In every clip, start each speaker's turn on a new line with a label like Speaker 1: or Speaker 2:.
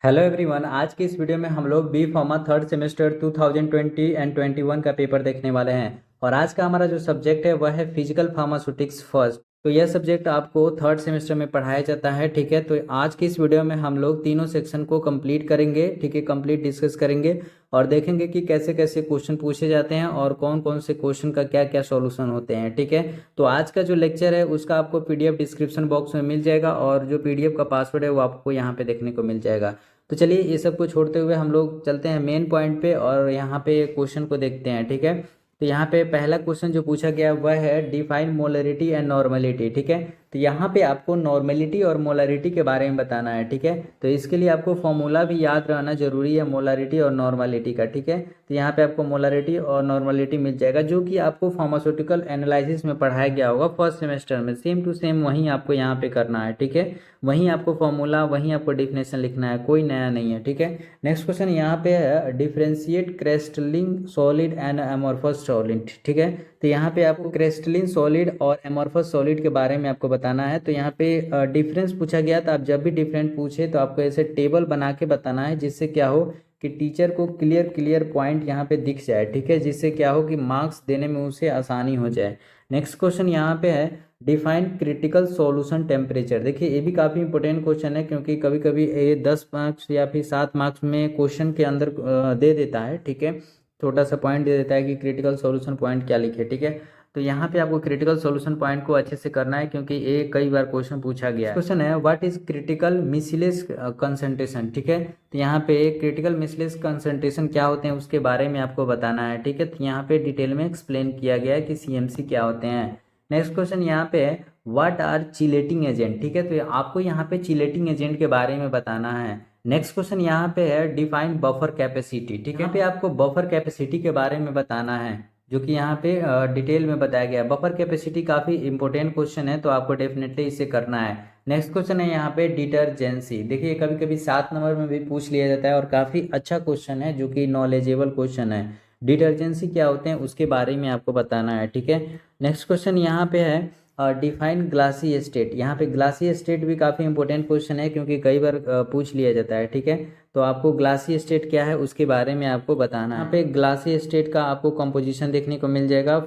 Speaker 1: Hello everyone. आज की इस वीडियो में हम लोग B pharma third semester 2020 and 21 का पेपर देखने वाले हैं। और आज का हमारा जो सब्जेक्ट है वह है फिजिकल फार्मास्यूटिक्स फर्स्ट। तो यह सब्जेक्ट आपको थर्ड सेमेस्टर में पढ़ाया जाता है। ठीक है, तो आज की इस वीडियो में हम लोग तीनों सेक्शन को कंप्लीट करेंगे। ठीक है, कंप्लीट डिस्कस करेंगे और देखेंगे कि कैसे कैसे क्वेश्चन पूछे जाते हैं और कौन कौन से क्वेश्चन का क्या क्या सॉल्यूशन होते हैं। ठीक है, तो आज का जो लेक्चर है उसका आपको पीडीएफ डिस्क्रिप्शन बॉक्स में मिल जाएगा और जो पीडीएफ का पासवर्ड है वो आपको यहाँ पे देखने को मिल जाएगा। तो चलिए ये सब को छोड़ते हुए हम लोग चलते हैं मेन पॉइंट पे और यहाँ पे क्वेश्चन को देखते हैं। ठीक है, तो यहाँ पे पहला क्वेश्चन जो पूछा गया वह है डिफाइन मोलरिटी एंड नॉर्मलिटी। ठीक है, तो यहाँ पे आपको नॉर्मलिटी और मोलरिटी के बारे में बताना है। ठीक है, तो इसके लिए आपको फॉर्मूला भी याद रहना जरूरी है मोलरिटी और नॉर्मलिटी का। ठीक है, तो यहाँ पे आपको मोलरिटी और नॉर्मलिटी मिल जाएगा जो कि आपको फार्मास्यूटिकल एनालिसिस में पढ़ाया गया होगा फर्स्ट सेमेस्टर में। सेम टू सेम वहीं आपको यहाँ पे करना है। ठीक है, वहीं आपको फॉर्मूला वहीं आपको डिफिनेशन लिखना है, कोई नया नहीं है। ठीक है, नेक्स्ट क्वेश्चन यहाँ पे है differentiate crystalline solid and amorphous solid. ठीक है, तो यहाँ पे आपको क्रिस्टलिन सॉलिड और एमॉर्फस सॉलिड के बारे में आपको बताना है। तो यहाँ पे डिफरेंस पूछा गया था। आप जब भी डिफरेंट पूछे तो आपको ऐसे टेबल बना के बताना है जिससे क्या हो कि टीचर को क्लियर क्लियर पॉइंट यहाँ पे दिख जाए। ठीक है, जिससे क्या हो कि मार्क्स देने में उसे आसानी हो जाए। नेक्स्ट क्वेश्चन यहाँ पे है डिफाइन क्रिटिकल सॉल्यूशन टेम्परेचर। देखिए ये भी काफ़ी इंपॉर्टेंट क्वेश्चन है क्योंकि कभी कभी ये 10 मार्क्स या फिर 7 मार्क्स में क्वेश्चन के अंदर दे देता है। ठीक है, छोटा सा पॉइंट दे देता है कि क्रिटिकल सॉल्यूशन पॉइंट क्या लिखे। ठीक है, तो यहाँ पे आपको क्रिटिकल सॉल्यूशन पॉइंट को अच्छे से करना है क्योंकि ये कई बार क्वेश्चन पूछा गया है। क्वेश्चन है व्हाट इज क्रिटिकल मिसलेस कंसंट्रेशन। ठीक है, तो यहाँ पे क्रिटिकल मिसलेस कंसंट्रेशन क्या होते हैं उसके बारे में आपको बताना है। ठीक है, तो यहाँ पे डिटेल में एक्सप्लेन किया गया है कि सीएमसी क्या होते हैं। नेक्स्ट क्वेश्चन यहाँ पे है व्हाट आर चिलेटिंग एजेंट। ठीक है, तो आपको यहाँ पे चिलेटिंग एजेंट के बारे में बताना है। नेक्स्ट क्वेश्चन यहाँ पे है डिफाइन बफर कैपेसिटी। ठीक है, यहाँ पे आपको बफर कैपेसिटी के बारे में बताना है जो कि यहाँ पे डिटेल में बताया गया है। बफर कैपेसिटी काफ़ी इंपॉर्टेंट क्वेश्चन है तो आपको डेफिनेटली इसे करना है। नेक्स्ट क्वेश्चन है यहाँ पे डिटर्जेंसी। देखिए कभी कभी 7 नंबर में भी पूछ लिया जाता है और काफ़ी अच्छा क्वेश्चन है जो कि नॉलेजेबल क्वेश्चन है। डिटर्जेंसी क्या होते हैं उसके बारे में आपको बताना है। ठीक है, नेक्स्ट क्वेश्चन यहाँ पे है डिफाइन ग्लासी स्टेट। यहाँ पे ग्लासी स्टेट भी काफ़ी इंपॉर्टेंट क्वेश्चन है क्योंकि कई बार पूछ लिया जाता है। ठीक है, तो आपको ग्लासी स्टेट क्या है उसके बारे में आपको बताना है। यहाँ पे ग्लासी स्टेट का आपको कंपोजिशन देखने को मिल जाएगा,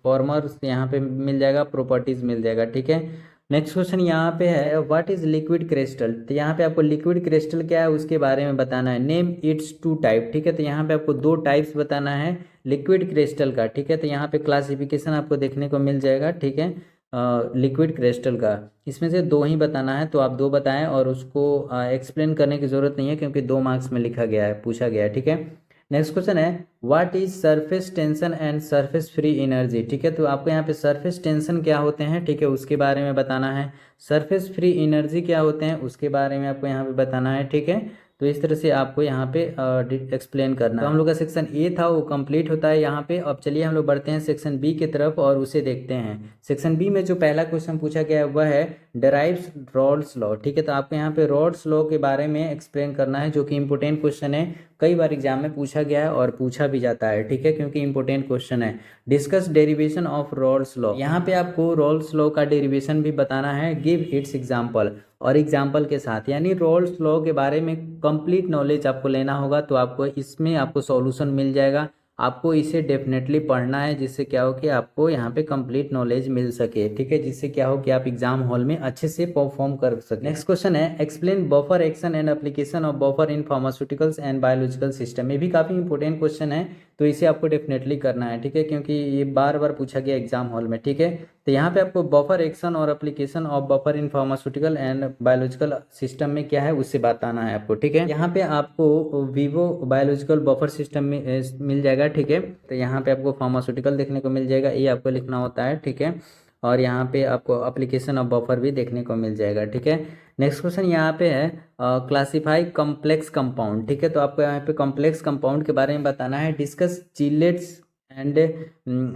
Speaker 1: फॉर्मर्स यहाँ पे मिल जाएगा, प्रॉपर्टीज मिल जाएगा। ठीक है, नेक्स्ट क्वेश्चन यहाँ पे है व्हाट इज लिक्विड क्रिस्टल। तो यहाँ पे आपको लिक्विड क्रिस्टल क्या है उसके बारे में बताना है। Name it's 2 type. ठीक है, तो यहाँ पे आपको 2 टाइप्स बताना है लिक्विड क्रिस्टल का। ठीक है, तो यहाँ पे क्लासिफिकेशन आपको देखने को मिल जाएगा। ठीक है, लिक्विड क्रिस्टल का इसमें से 2 ही बताना है तो आप 2 बताएं और उसको एक्सप्लेन करने की ज़रूरत नहीं है क्योंकि 2 मार्क्स में लिखा गया है, पूछा गया है। ठीक है, नेक्स्ट क्वेश्चन है what is surface tension and surface free energy. ठीक है, तो आपको यहाँ पे सरफेस टेंशन क्या होते हैं, ठीक है, उसके बारे में बताना है। सरफेस फ्री एनर्जी क्या होते हैं उसके बारे में आपको यहाँ पे बताना है। ठीक है, तो इस तरह से आपको यहाँ पे एक्सप्लेन करना है। तो हम लोग का सेक्शन ए था वो कंप्लीट होता है यहाँ पे। अब चलिए हम लोग बढ़ते हैं सेक्शन बी की तरफ और उसे देखते हैं। सेक्शन बी में जो पहला क्वेश्चन पूछा गया है वह है डराइव्स रॉल्स लॉ। ठीक है, तो आपको यहाँ पे रॉल्स लॉ के बारे में एक्सप्लेन करना है जो कि इंपॉर्टेंट क्वेश्चन है, कई बार एग्जाम में पूछा गया है और पूछा भी जाता है। ठीक है, क्योंकि इंपॉर्टेंट क्वेश्चन है। Discuss derivation of Rawls law. यहाँ पे आपको रॉल्स लॉ का डेरिवेशन भी बताना है। गिव इट्स एग्जाम्पल और एग्जाम्पल के साथ, यानी रॉल्स लॉ के बारे में कंप्लीट नॉलेज आपको लेना होगा तो आपको इसमें आपको सॉल्यूशन मिल जाएगा। आपको इसे डेफिनेटली पढ़ना है जिससे क्या हो कि आपको यहाँ पे कंप्लीट नॉलेज मिल सके। ठीक है, जिससे क्या हो कि आप एग्जाम हॉल में अच्छे से परफॉर्म कर सके। नेक्स्ट क्वेश्चन है explain buffer action and application of buffer in pharmaceuticals and biological system. ये भी काफ़ी इंपॉर्टेंट क्वेश्चन है तो इसे आपको डेफिनेटली करना है। ठीक है, क्योंकि ये बार बार पूछा गया एग्जाम हॉल में। ठीक है, तो यहाँ पे आपको बफर एक्शन और application of buffer in pharmaceutical and biological system में क्या है उससे बताना है आपको। ठीक है, यहाँ पे आपको वीवो बायोलॉजिकल बफर सिस्टम में मिल जाएगा। ठीक है, तो यहाँ पे आपको फार्मास्यूटिकल देखने को मिल जाएगा, ये आपको लिखना होता है। ठीक है, और यहाँ पे आपको एप्लीकेशन ऑफ बफर भी देखने को मिल जाएगा। ठीक है, नेक्स्ट क्वेश्चन यहाँ पे है क्लासिफाई कॉम्प्लेक्स कंपाउंड। ठीक है, तो आपको यहाँ पे कॉम्प्लेक्स कंपाउंड के बारे में बताना है। Discuss chelates and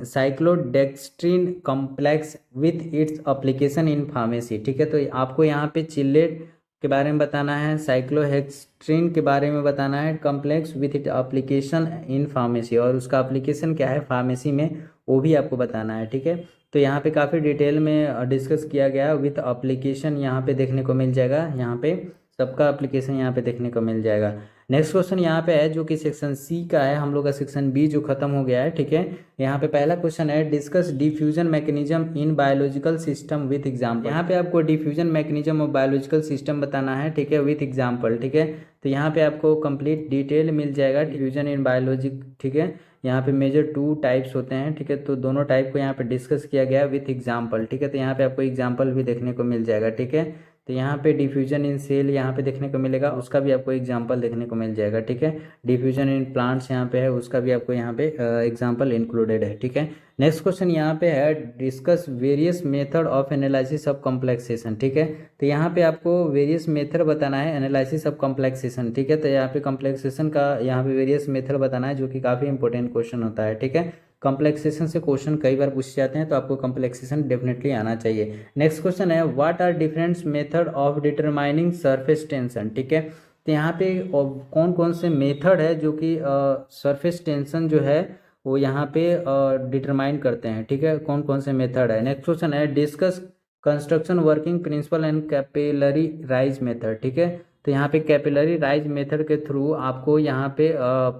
Speaker 1: cyclodextrin complex with its application in pharmacy. ठीक है, तो आपको यहाँ पे चिलेट के बारे में बताना है, साइक्लोहेक्स्ट्रिन के बारे में बताना है, complex with it application in pharmacy, और उसका एप्लीकेशन क्या है फार्मेसी में वो भी आपको बताना है। ठीक है, तो यहाँ पे काफ़ी डिटेल में डिस्कस किया गया है। विथ एप्लीकेशन यहाँ पे देखने को मिल जाएगा। यहाँ पे सबका एप्लीकेशन यहाँ पे देखने को मिल जाएगा। नेक्स्ट क्वेश्चन यहाँ पे है जो कि सेक्शन सी का है, हम लोग का सेक्शन बी जो खत्म हो गया है, ठीक है। यहाँ पे पहला क्वेश्चन है discuss diffusion mechanism in biological system with example. यहाँ पे आपको diffusion mechanism of biological system बताना है, ठीक है, विथ एग्जाम्पल, ठीक है। तो यहाँ पे आपको कंप्लीट डिटेल मिल जाएगा डिफ्यूजन इन बायोलॉजिक, ठीक है। यहाँ पे मेजर 2 टाइप्स होते हैं, ठीक है, तो दोनों टाइप को यहाँ पे डिस्कस किया गया विथ एग्जाम्पल, ठीक है। तो यहाँ पे आपको एग्जाम्पल भी देखने को मिल जाएगा, ठीक है। तो यहाँ पे डिफ्यूजन इन सेल यहाँ पे देखने को मिलेगा, उसका भी आपको एग्जाम्पल देखने को मिल जाएगा, ठीक है। डिफ्यूजन इन प्लांट्स यहाँ पे है, उसका भी आपको यहाँ पे एग्जाम्पल इंक्लूडेड है, ठीक है। नेक्स्ट क्वेश्चन यहाँ पे है discuss various method of analysis of complexation, ठीक है। तो यहाँ पे आपको वेरियस मेथड बताना है एनालिसिस ऑफ कॉम्प्लेक्सेशन, ठीक है। तो यहाँ पे कॉम्प्लेक्सेशन का यहाँ पे वेरियस मेथड बताना है, जो कि काफ़ी इंपॉर्टेंट क्वेश्चन होता है, ठीक है। कॉम्प्लेक्सेशन से क्वेश्चन कई बार पूछे जाते हैं, तो आपको कॉम्प्लेक्सेशन डेफिनेटली आना चाहिए। नेक्स्ट क्वेश्चन है what are different method of determining surface tension, ठीक है। तो यहाँ पे कौन कौन से मेथड है जो कि सरफेस टेंशन जो है वो यहाँ पे डिटरमाइन करते हैं, ठीक है, कौन कौन से मेथड है। नेक्स्ट क्वेश्चन है discuss construction working principle and capillary rise method, ठीक है। तो यहाँ पे कैपिलरी राइज मेथड के थ्रू आपको यहाँ पे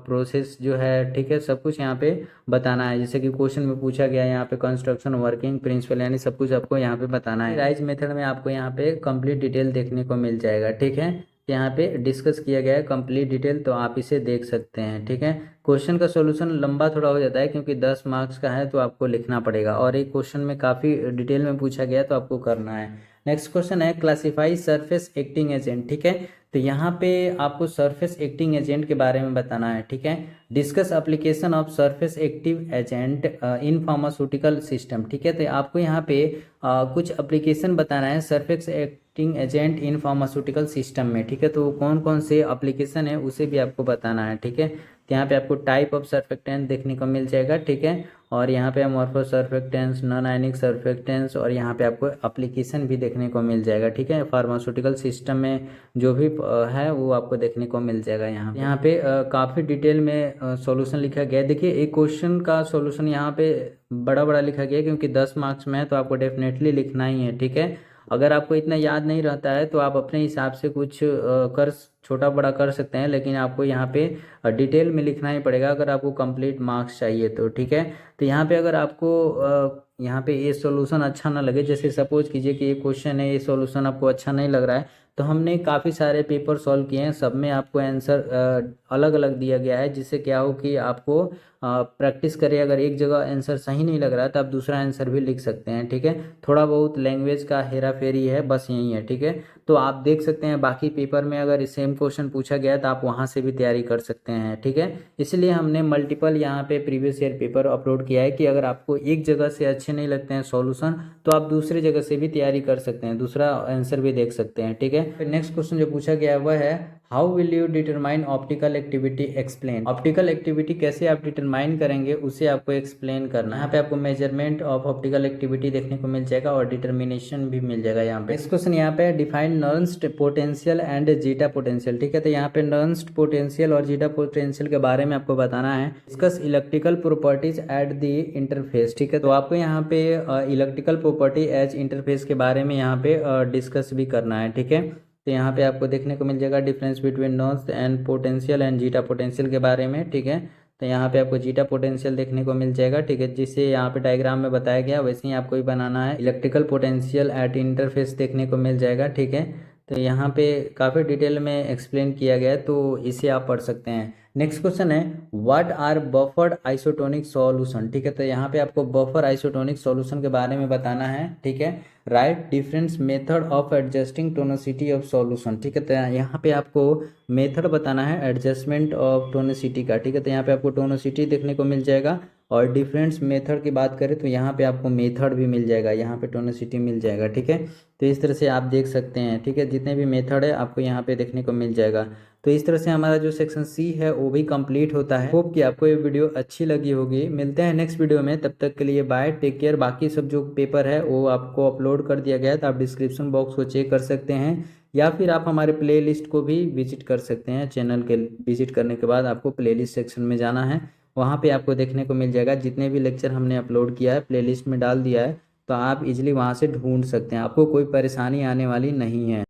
Speaker 1: प्रोसेस जो है, ठीक है, सब कुछ यहाँ पे बताना है। जैसे कि क्वेश्चन में पूछा गया यहाँ पे कंस्ट्रक्शन वर्किंग प्रिंसिपल यानी सब कुछ आपको यहाँ पे बताना है। राइज मेथड में आपको यहाँ पे कंप्लीट डिटेल देखने को मिल जाएगा, ठीक है। यहाँ पे डिस्कस किया गया है कंप्लीट डिटेल, तो आप इसे देख सकते हैं, ठीक है। क्वेश्चन का सॉल्यूशन लंबा थोड़ा हो जाता है क्योंकि 10 मार्क्स का है, तो आपको लिखना पड़ेगा, और एक क्वेश्चन में काफ़ी डिटेल में पूछा गया तो आपको करना है। नेक्स्ट क्वेश्चन है क्लासिफाई सरफेस एक्टिंग एजेंट, ठीक है। तो यहाँ पे आपको सरफेस एक्टिंग एजेंट के बारे में बताना है, ठीक है। Discuss application of surface active agent in pharmaceutical system, ठीक है। तो आपको यहाँ पे कुछ एप्लीकेशन बताना है surface acting agent in pharmaceutical system में, ठीक है। तो कौन कौन से एप्लीकेशन है उसे भी आपको बताना है, ठीक है। तो यहाँ पे आपको टाइप ऑफ सर्फेक्टेंट देखने को मिल जाएगा, ठीक है। और यहाँ पे अमोर्फो सर्फेक्टेंस, नॉन आयनिक सर्फेक्टेंस, और यहाँ पे आपको एप्लीकेशन भी देखने को मिल जाएगा, ठीक है। फार्मास्यूटिकल सिस्टम में जो भी है वो आपको देखने को मिल जाएगा। यहाँ पे काफ़ी डिटेल में सॉल्यूशन लिखा गया है। देखिए एक क्वेश्चन का सॉल्यूशन यहाँ पे बड़ा बड़ा लिखा गया है क्योंकि 10 मार्क्स में है, तो आपको डेफिनेटली लिखना ही है, ठीक है। अगर आपको इतना याद नहीं रहता है तो आप अपने हिसाब से कुछ कर छोटा बड़ा कर सकते हैं, लेकिन आपको यहाँ पे डिटेल में लिखना ही पड़ेगा अगर आपको कंप्लीट मार्क्स चाहिए तो, ठीक है। तो यहाँ पे अगर आपको यहाँ पे ये सॉल्यूशन अच्छा ना लगे, जैसे सपोज कीजिए कि ये क्वेश्चन है, ये सॉल्यूशन आपको अच्छा नहीं लग रहा है, तो हमने काफ़ी सारे पेपर सॉल्व किए हैं, सब में आपको आंसर अलग अलग दिया गया है, जिससे क्या हो कि आपको प्रैक्टिस करें। अगर एक जगह आंसर सही नहीं लग रहा है तो आप दूसरा आंसर भी लिख सकते हैं, ठीक है। थोड़ा बहुत लैंग्वेज का हेरा फेरी है, बस यही है, ठीक है। तो आप देख सकते हैं बाकी पेपर में अगर सेम क्वेश्चन पूछा गया तो आप वहाँ से भी तैयारी कर सकते हैं, ठीक है। इसलिए हमने मल्टीपल यहाँ पे प्रीवियस ईयर पेपर अपलोड किया है कि अगर आपको एक जगह से अच्छे नहीं लगते हैं सॉल्यूशन, तो आप दूसरी जगह से भी तैयारी कर सकते हैं, दूसरा आंसर भी देख सकते हैं, ठीक है। नेक्स्ट क्वेश्चन जो पूछा गया है वह है how will you determine optical activity explain. Optical activity कैसे आप डिटरमाइन करेंगे उसे आपको एक्सप्लेन करना है। यहाँ पे आपको मेजरमेंट ऑफ ऑप्टिकल एक्टिविटी देखने को मिल जाएगा और डिटर्मिनेशन भी मिल जाएगा यहाँ पे। नेक्स्ट क्वेश्चन यहाँ पे define Nernst potential and zeta potential, ठीक है। तो यहाँ पे नर्न्स्ट पोटेंशियल और जीटा पोटेंशियल के बारे में आपको बताना है। Discuss electrical properties at the interface, ठीक है। तो आपको यहाँ पे इलेक्ट्रिकल प्रॉपर्टी एज इंटरफेस के बारे में यहाँ पे डिस्कस भी करना है, ठीक है। तो यहाँ पे आपको देखने को मिल जाएगा difference between north and potential and zeta potential के बारे में, ठीक है। तो यहाँ पे आपको जीटा पोटेंशियल देखने को मिल जाएगा, ठीक है, जिसे यहाँ पे डायग्राम में बताया गया वैसे ही आपको ही बनाना है। इलेक्ट्रिकल पोटेंशियल एट इंटरफेस देखने को मिल जाएगा, ठीक है। तो यहाँ पे काफ़ी डिटेल में एक्सप्लेन किया गया है, तो इसे आप पढ़ सकते हैं। नेक्स्ट क्वेश्चन है what are buffered isotonic solution, ठीक है। तो यहाँ पे आपको बफर आइसोटोनिक सॉल्यूशन के बारे में बताना है, ठीक है। Write different method of adjusting tonicity of solution, ठीक है। तो यहाँ पे आपको मेथड बताना है एडजस्टमेंट ऑफ टोनोसिटी का, ठीक है। तो यहाँ पे आपको टोनोसिटी देखने को मिल जाएगा, और डिफरेंस मेथड की बात करें तो यहाँ पे आपको मेथड भी मिल जाएगा, यहाँ पे टोनोसिटी मिल जाएगा, ठीक है। तो इस तरह से आप देख सकते हैं, ठीक है, जितने भी मेथड है आपको यहाँ पे देखने को मिल जाएगा। तो इस तरह से हमारा जो सेक्शन सी है वो भी कंप्लीट होता है। होप कि आपको ये वीडियो अच्छी लगी होगी। मिलते हैं नेक्स्ट वीडियो में, तब तक के लिए बाय, टेक केयर। बाकी सब जो पेपर है वो आपको अपलोड कर दिया गया है, तो आप डिस्क्रिप्शन बॉक्स को चेक कर सकते हैं, या फिर आप हमारे प्लेलिस्ट को भी विजिट कर सकते हैं। चैनल के विजिट करने के बाद आपको प्लेलिस्ट सेक्शन में जाना है, वहाँ पे आपको देखने को मिल जाएगा जितने भी लेक्चर हमने अपलोड किया है प्लेलिस्ट में डाल दिया है, तो आप इजीली वहाँ से ढूंढ सकते हैं, आपको कोई परेशानी आने वाली नहीं है।